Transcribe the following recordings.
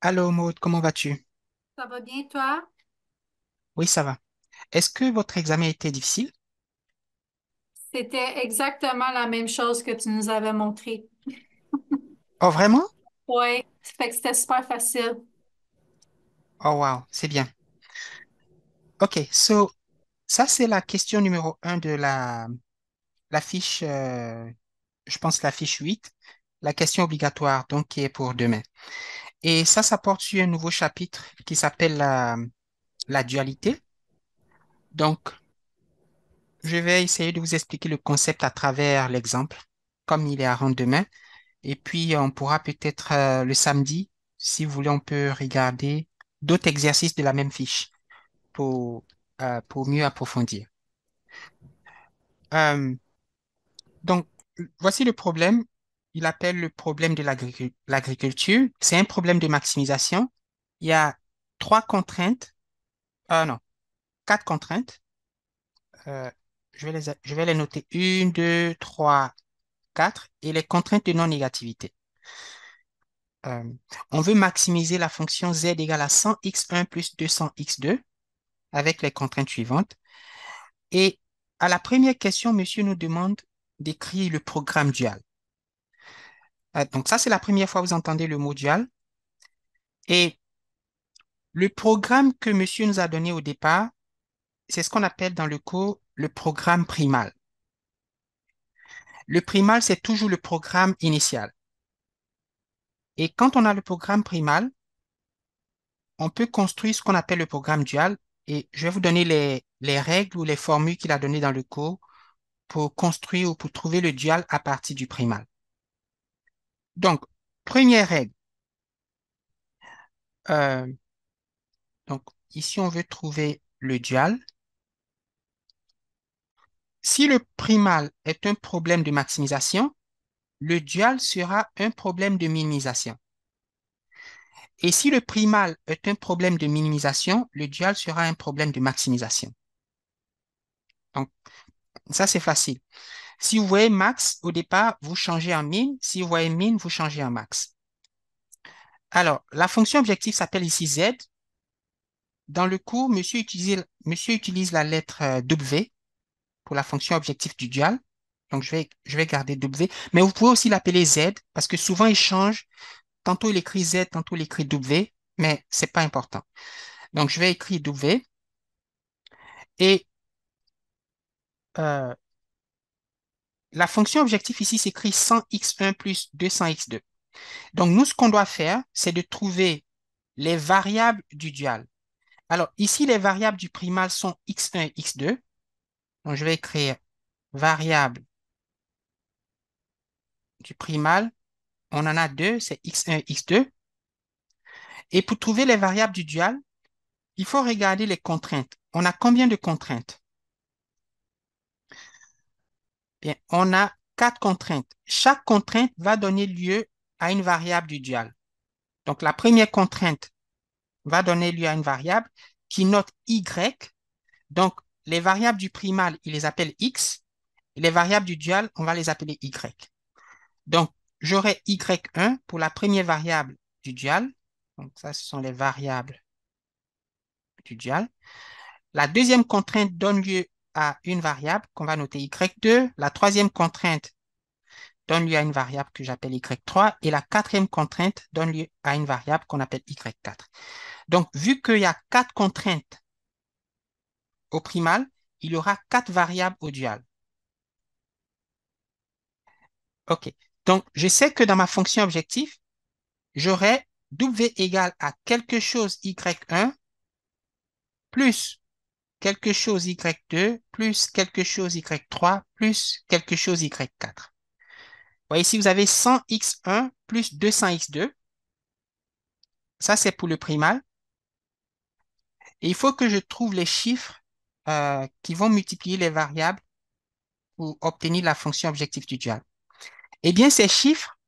Allô Maud, comment vas-tu? Ça va bien, toi? Oui, ça va. Est-ce que votre examen était difficile? C'était exactement la même chose que tu nous avais montré. Oh, vraiment? Ouais, ça fait que c'était super facile. Oh, wow, c'est bien. OK, so, ça, c'est la question numéro un de la fiche, je pense la fiche 8, la question obligatoire, donc qui est pour demain. Et ça porte sur un nouveau chapitre qui s'appelle la dualité. Donc, je vais essayer de vous expliquer le concept à travers l'exemple, comme il est à rendre demain. Et puis, on pourra peut-être le samedi, si vous voulez, on peut regarder d'autres exercices de la même fiche pour mieux approfondir. Euh, donc, voici le problème. Il appelle le problème de l'agriculture. C'est un problème de maximisation. Il y a trois contraintes, non, quatre contraintes. Euh, je vais les noter. Une, deux, trois, quatre. Et les contraintes de non-négativité. Euh, on veut maximiser la fonction z égale à 100x1 plus 200x2 avec les contraintes suivantes. Et à la première question, monsieur nous demande d'écrire le programme dual. Donc ça, c'est la première fois que vous entendez le mot dual. Et le programme que monsieur nous a donné au départ, c'est ce qu'on appelle dans le cours le programme primal. Le primal, c'est toujours le programme initial. Et quand on a le programme primal, on peut construire ce qu'on appelle le programme dual. Et je vais vous donner les règles ou les formules qu'il a données dans le cours pour construire ou pour trouver le dual à partir du primal. Donc, première règle. euh, donc, ici, on veut trouver le dual. Si le primal est un problème de maximisation, le dual sera un problème de minimisation. Et si le primal est un problème de minimisation, le dual sera un problème de maximisation. Donc, ça, c'est facile. Si vous voyez max, au départ, vous changez en min. Si vous voyez min, vous changez en max. Alors, la fonction objective s'appelle ici z. Dans le cours, monsieur utilise la lettre W pour la fonction objective du dual. Donc, je vais garder W. Mais vous pouvez aussi l'appeler Z parce que souvent, il change. Tantôt, il écrit Z, tantôt, il écrit W, mais c'est pas important. Donc, je vais écrire W. Et euh, la fonction objective ici s'écrit 100x1 plus 200x2. Donc, nous, ce qu'on doit faire, c'est de trouver les variables du dual. Alors, ici, les variables du primal sont x1 et x2. Donc, je vais écrire variable du primal. On en a deux, c'est x1 et x2. Et pour trouver les variables du dual, il faut regarder les contraintes. On a combien de contraintes? Bien, on a quatre contraintes. Chaque contrainte va donner lieu à une variable du dual. Donc, la première contrainte va donner lieu à une variable qui note y. Donc, les variables du primal, il les appelle x. Et les variables du dual, on va les appeler y. Donc, j'aurai y1 pour la première variable du dual. Donc, ça, ce sont les variables du dual. La deuxième contrainte donne lieu à une variable qu'on va noter y2. La troisième contrainte donne lieu à une variable que j'appelle y3. Et la quatrième contrainte donne lieu à une variable qu'on appelle y4. Donc, vu qu'il y a quatre contraintes au primal, il y aura quatre variables au dual. OK. Donc, je sais que dans ma fonction objectif, j'aurai W égale à quelque chose y1 plus quelque chose y2 plus quelque chose y3 plus quelque chose y4. Voyez, ici, vous avez 100x1 plus 200x2. Ça, c'est pour le primal. Et il faut que je trouve les chiffres qui vont multiplier les variables pour obtenir la fonction objective du dual. Eh bien, ces chiffres,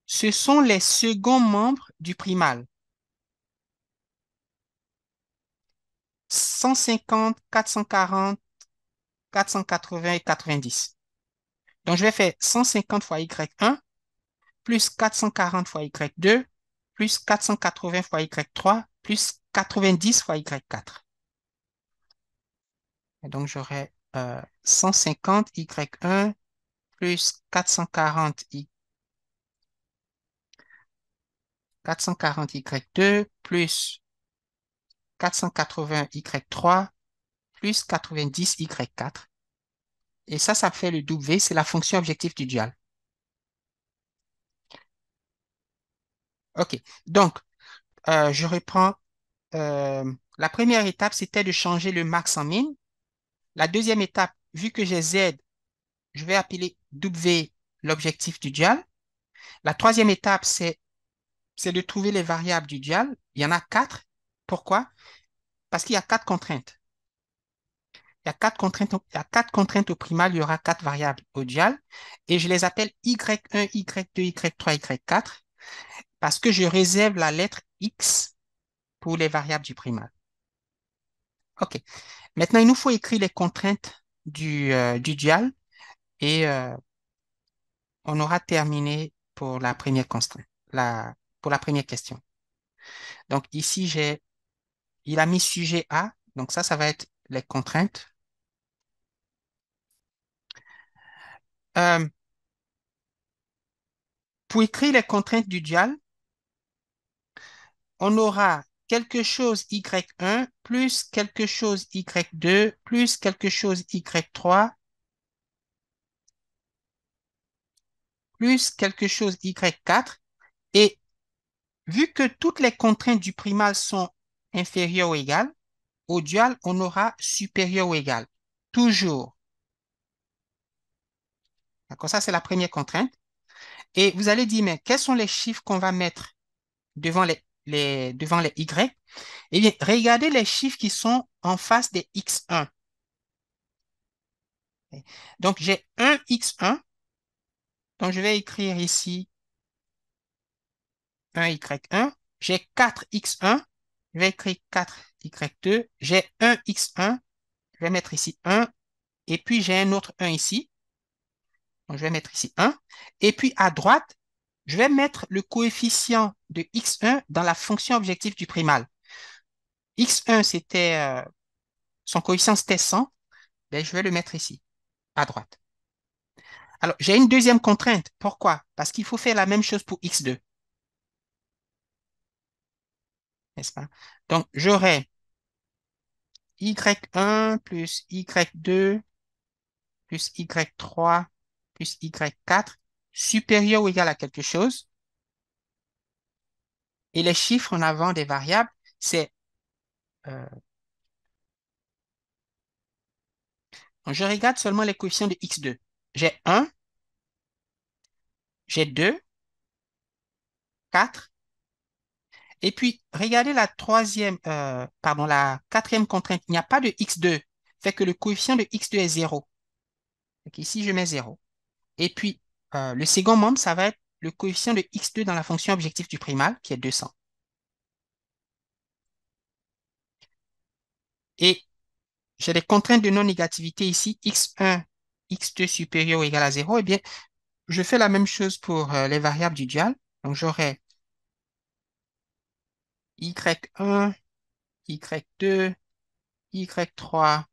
ce sont les seconds membres du primal. 150, 440, 480 et 90. Donc, je vais faire 150 fois y1 plus 440 fois y2 plus 480 fois Y3 plus 90 fois Y4. Et donc, j'aurai 150 Y1 plus 440 Y2 plus 480 Y3 plus 90 Y4. Et ça fait le W, c'est la fonction objectif du dual. OK. Donc, je reprends. La première étape, c'était de changer le max en min. La deuxième étape, vu que j'ai Z, je vais appeler W l'objectif du dual. La troisième étape, c'est de trouver les variables du dual. Il y en a quatre. Pourquoi? Parce qu'il y a quatre contraintes. Il y a quatre contraintes au primal, il y aura quatre variables au dual. Et je les appelle Y1, Y2, Y3, Y4 parce que je réserve la lettre X pour les variables du primal. OK. Maintenant, il nous faut écrire les contraintes du dual et on aura terminé pour la première constrainte, pour la première question. Donc ici, il a mis sujet A, donc ça va être les contraintes. Euh, pour écrire les contraintes du dual, on aura quelque chose Y1 plus quelque chose Y2 plus quelque chose Y3 plus quelque chose Y4. Et vu que toutes les contraintes du primal sont inférieures ou égales, au dual, on aura supérieur ou égal. Toujours. D'accord, ça, c'est la première contrainte. Et vous allez dire, mais quels sont les chiffres qu'on va mettre devant devant les Y? Eh bien, regardez les chiffres qui sont en face des X1. Donc, j'ai un X1. Donc, je vais écrire ici un Y1. J'ai 4X1. Je vais écrire 4Y2. J'ai un X1. Je vais mettre ici 1. Et puis, j'ai un autre 1 ici. Donc, je vais mettre ici 1. Et puis, à droite, je vais mettre le coefficient de X1 dans la fonction objectif du primal. X1, son coefficient, c'était 100. Ben, je vais le mettre ici, à droite. Alors, j'ai une deuxième contrainte. Pourquoi? Parce qu'il faut faire la même chose pour X2. N'est-ce pas? Donc, j'aurai Y1 plus Y2 plus Y3 plus Y4 supérieur ou égal à quelque chose. Et les chiffres en avant des variables, c'est... je regarde seulement les coefficients de X2. J'ai 1, j'ai 2, 4. Et puis, regardez la quatrième contrainte. Il n'y a pas de X2. Fait que le coefficient de X2 est 0. Donc ici, je mets 0. Et puis, le second membre, ça va être le coefficient de X2 dans la fonction objectif du primal, qui est 200. Et j'ai des contraintes de non-négativité ici, X1, X2 supérieur ou égal à 0. Eh bien, je fais la même chose pour les variables du dual. Donc, j'aurai Y1, Y2, Y3,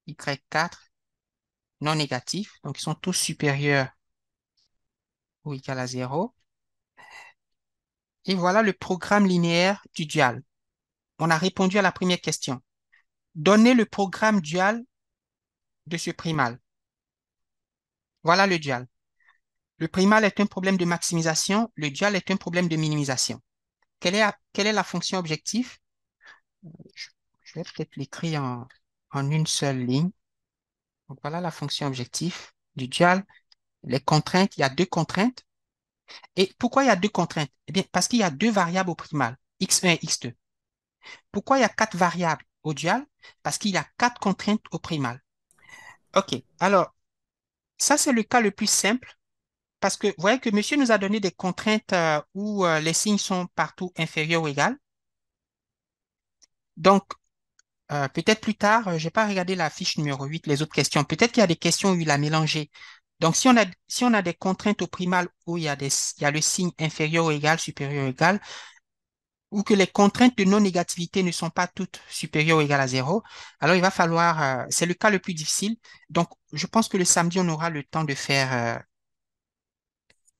Y4 non négatifs. Donc, ils sont tous supérieurs ou égal à 0. Et voilà le programme linéaire du dual. On a répondu à la première question. Donnez le programme dual de ce primal. Voilà le dual. Le primal est un problème de maximisation, le dual est un problème de minimisation. Quelle est la fonction objectif? Je, je vais peut-être l'écrire en une seule ligne. Donc, voilà la fonction objectif du dual. Les contraintes, il y a deux contraintes. Et pourquoi il y a deux contraintes? Eh bien, parce qu'il y a deux variables au primal, x1 et x2. Pourquoi il y a quatre variables au dual? Parce qu'il y a quatre contraintes au primal. OK. Alors, ça, c'est le cas le plus simple parce que vous voyez que monsieur nous a donné des contraintes où les signes sont partout inférieurs ou égaux. Donc, peut-être plus tard, je n'ai pas regardé la fiche numéro 8, les autres questions. Peut-être qu'il y a des questions où il a mélangé. Donc, si on a des contraintes au primal où il y a le signe inférieur ou égal, supérieur ou égal, ou que les contraintes de non-négativité ne sont pas toutes supérieures ou égales à zéro, alors il va falloir, c'est le cas le plus difficile. Donc, je pense que le samedi, on aura le temps de faire,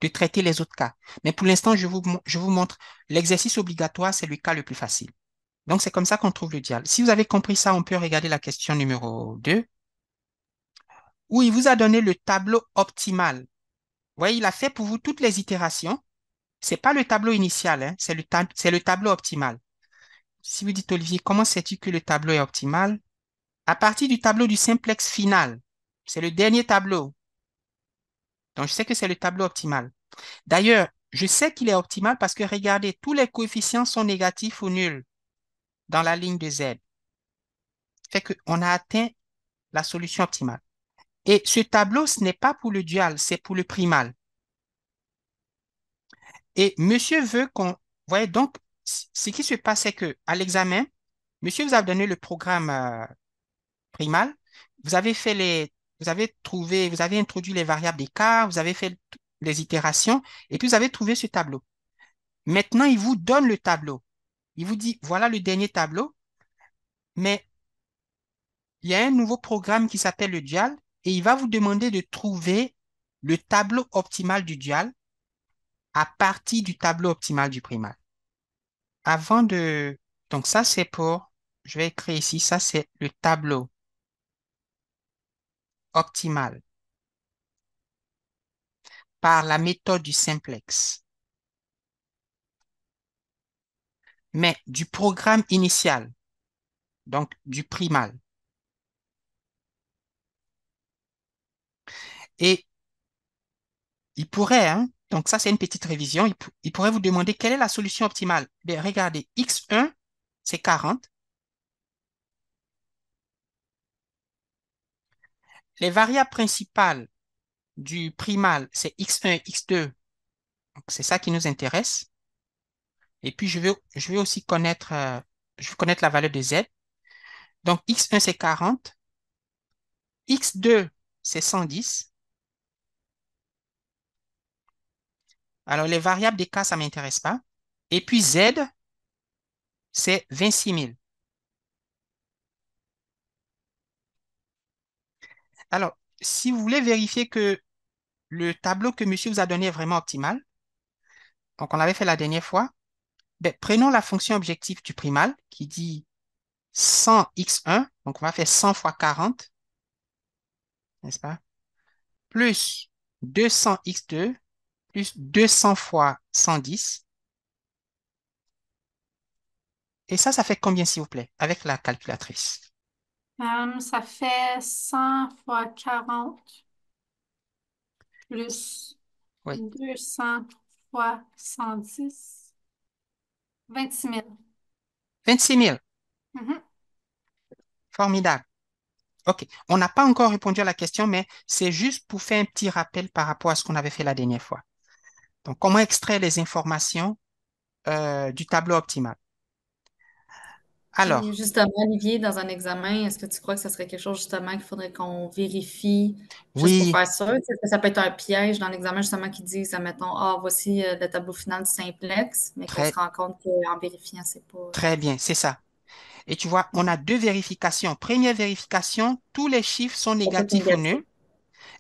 de traiter les autres cas. Mais pour l'instant, je vous montre l'exercice obligatoire, c'est le cas le plus facile. Donc, c'est comme ça qu'on trouve le dial. Si vous avez compris ça, on peut regarder la question numéro 2, où il vous a donné le tableau optimal. Vous voyez, il a fait pour vous toutes les itérations. C'est pas le tableau initial, hein, c'est le tableau optimal. Si vous dites, Olivier, comment sais-tu que le tableau est optimal? À partir du tableau du simplex final, c'est le dernier tableau. Donc, je sais que c'est le tableau optimal. D'ailleurs, je sais qu'il est optimal parce que regardez, tous les coefficients sont négatifs ou nuls dans la ligne de Z. Fait qu'on a atteint la solution optimale. Et ce tableau, ce n'est pas pour le dual, c'est pour le primal. Et monsieur veut qu'on... Vous voyez, donc, ce qui se passe, c'est que à l'examen, monsieur vous a donné le programme primal, vous avez fait les... Vous avez trouvé, vous avez introduit les variables d'écart, vous avez fait les itérations, et puis vous avez trouvé ce tableau. Maintenant, il vous donne le tableau. Il vous dit, voilà le dernier tableau, mais il y a un nouveau programme qui s'appelle le dual, et il va vous demander de trouver le tableau optimal du dual à partir du tableau optimal du primal. Avant de... Donc ça, c'est pour... Je vais écrire ici, ça, c'est le tableau optimal par la méthode du simplex. Mais du programme initial, donc du primal. Et il pourrait, hein, donc ça, c'est une petite révision, il pourrait vous demander quelle est la solution optimale. Bien, regardez, x1, c'est 40. Les variables principales du primal, c'est x1 et x2. Donc, c'est ça qui nous intéresse. Et puis, je vais aussi connaître, je veux connaître la valeur de z. Donc, x1, c'est 40. X2, c'est 110. Alors, les variables des cas, ça ne m'intéresse pas. Et puis, Z, c'est 26 000. Alors, si vous voulez vérifier que le tableau que monsieur vous a donné est vraiment optimal, donc on l'avait fait la dernière fois, ben, prenons la fonction objective du primal qui dit 100x1, donc on va faire 100 fois 40, n'est-ce pas? Plus 200x2, plus 200 fois 110. Et ça fait combien, s'il vous plaît, avec la calculatrice? Ça fait 100 fois 40 plus Oui, 200 fois 110, 26 000. 26 000. Mhm. Formidable. OK. On n'a pas encore répondu à la question, mais c'est juste pour faire un petit rappel par rapport à ce qu'on avait fait la dernière fois. Donc, comment extraire les informations du tableau optimal? Puis Alors, justement, Olivier, dans un examen, est-ce que tu crois que ce serait quelque chose justement qu'il faudrait qu'on vérifie juste pour oui, faire sûr? Est-ce que ça peut être un piège dans l'examen justement qui disent, admettons, ah, voici le tableau final du simplex, mais qu'on se très, rend compte qu'en vérifiant, c'est pas. très bien, c'est ça. Et tu vois, on Ouais. a deux vérifications. Première vérification, tous les chiffres sont Ça peut être négatifs ou négatif. nuls.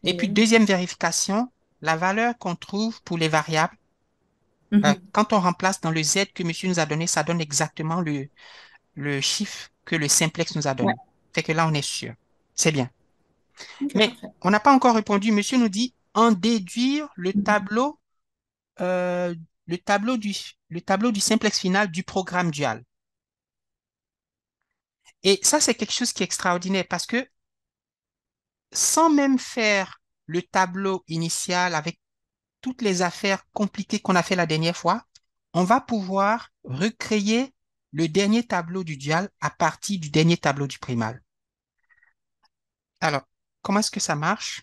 Et puis, Oui. deuxième vérification, la valeur qu'on trouve pour les variables, Mhm. quand on remplace dans le Z que monsieur nous a donné, ça donne exactement le chiffre que le simplex nous a Ouais. donné. Fait que là, on est sûr. C'est bien. OK, Mais parfait. on n'a pas encore répondu. Monsieur nous dit en déduire Mhm. euh, le tableau du simplex final du programme dual. Et ça, c'est quelque chose qui est extraordinaire parce que sans même faire le tableau initial avec toutes les affaires compliquées qu'on a fait la dernière fois, on va pouvoir recréer le dernier tableau du dual à partir du dernier tableau du primal. Alors, comment est-ce que ça marche?